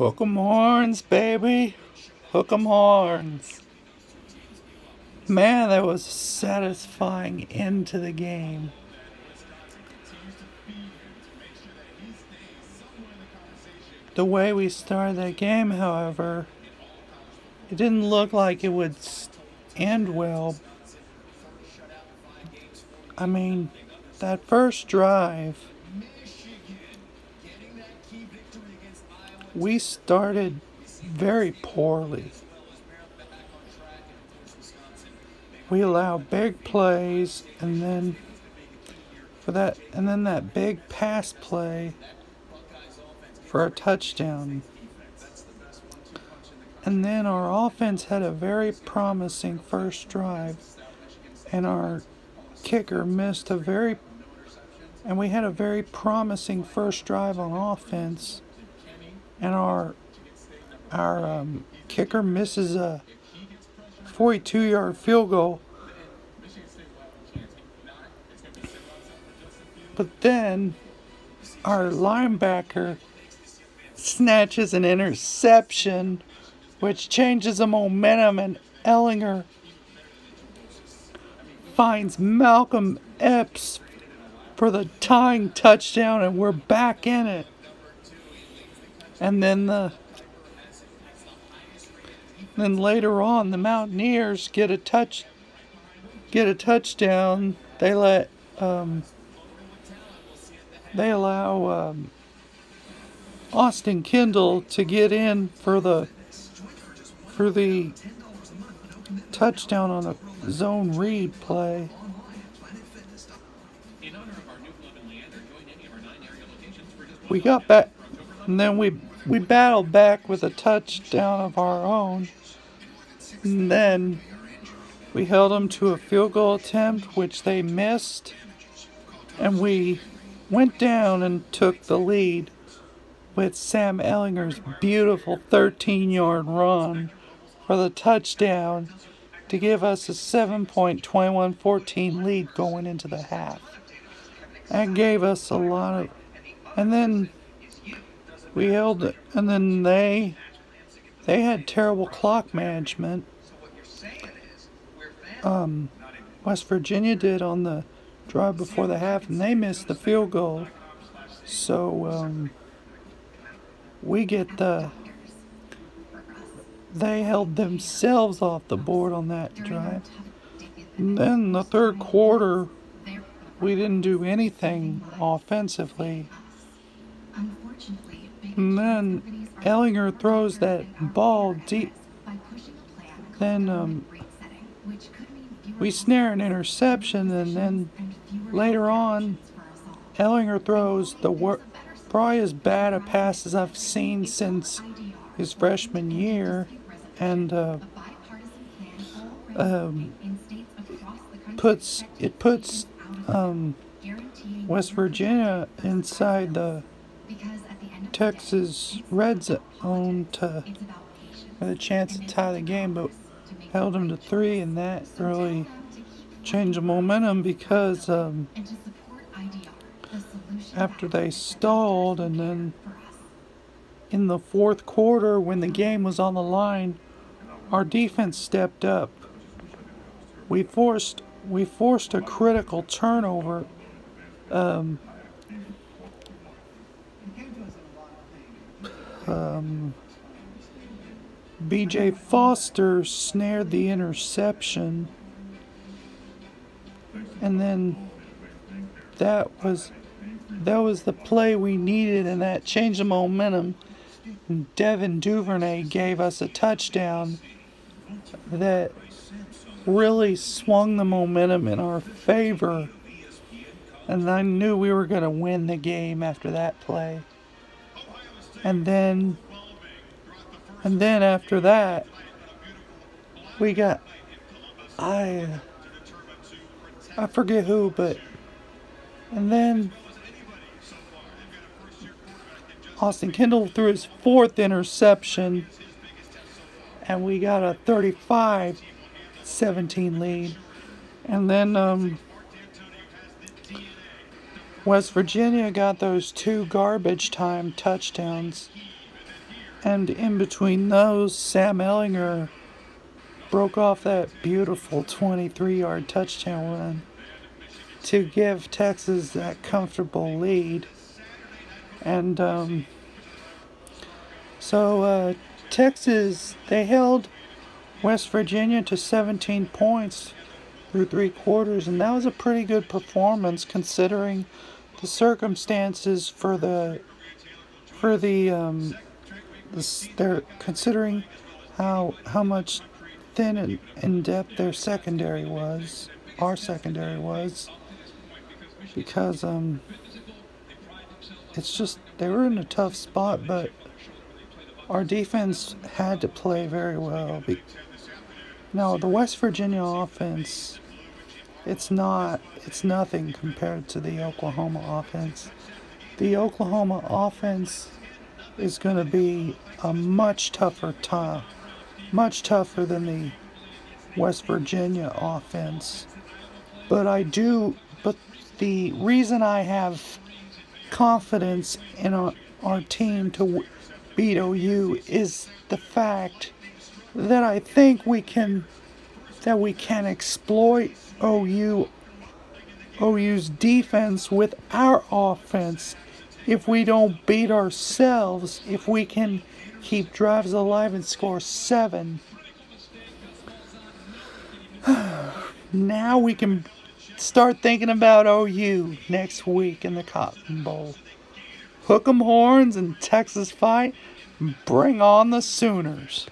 Hook 'em horns, baby. Hook 'em horns. Man, that was a satisfying end to the game. The way we started that game, however, it didn't look like it would end well. I mean, that first drive, we started very poorly. We allowed big plays, and then that big pass play for a touchdown. And then our offense had a very promising first drive, and our kicker missed and we had a very promising first drive on offense, and our kicker misses a 42-yard field goal. But then our linebacker snatches an interception, which changes the momentum, and Ehlinger finds Malcolm Epps for the tying touchdown, and we're back in it. And then later on, the Mountaineers get a touchdown. They allow Austin Kendall to get in for the touchdown on a zone read play. We got back, and then we battled back with a touchdown of our own. And then we held them to a field goal attempt, which they missed. And we went down and took the lead with Sam Ehlinger's beautiful 13-yard run for the touchdown to give us a 7.21-14 lead going into the half. That gave us a lot of... And then we held it. And then they had terrible clock management. West Virginia did on the drive before the half, and they missed the field goal. So they held themselves off the board on that drive. And then the third quarter, we didn't do anything offensively. And then Ehlinger throws that ball deep. Then we snare an interception, and then later on, Ehlinger throws probably as bad a pass as I've seen since his freshman year, and puts West Virginia inside the Texas red zone with a chance to tie the game, but held them to 3, and that really changed the momentum because after they stalled, and then in the fourth quarter when the game was on the line, our defense stepped up. We forced a critical turnover. B.J. Foster snared the interception, and then that was the play we needed, and that changed the momentum. And Devin Duvernay gave us a touchdown that really swung the momentum in our favor, and I knew we were going to win the game after that play. And then after that, we got, I forget who, and then Austin Kendall threw his 4th interception, and we got a 35-17 lead. And then West Virginia got those 2 garbage time touchdowns. And in between those, Sam Ellinger broke off that beautiful 23-yard touchdown run to give Texas that comfortable lead. And so Texas, they held West Virginia to 17 points through 3 quarters, and that was a pretty good performance considering the circumstances they're considering how much thin and in depth their secondary was, our secondary was, because it's just they were in a tough spot, but our defense had to play very well. Now the West Virginia offense, it's nothing compared to the Oklahoma offense. The Oklahoma offense is going to be a much tougher than the West Virginia offense. But the reason I have confidence in our team to beat OU is the fact that I think we can exploit OU's defense with our offense. If we don't beat ourselves, if we can keep drives alive and score 7, now we can start thinking about OU next week in the Cotton Bowl. Hook 'em horns and Texas fight. Bring on the Sooners.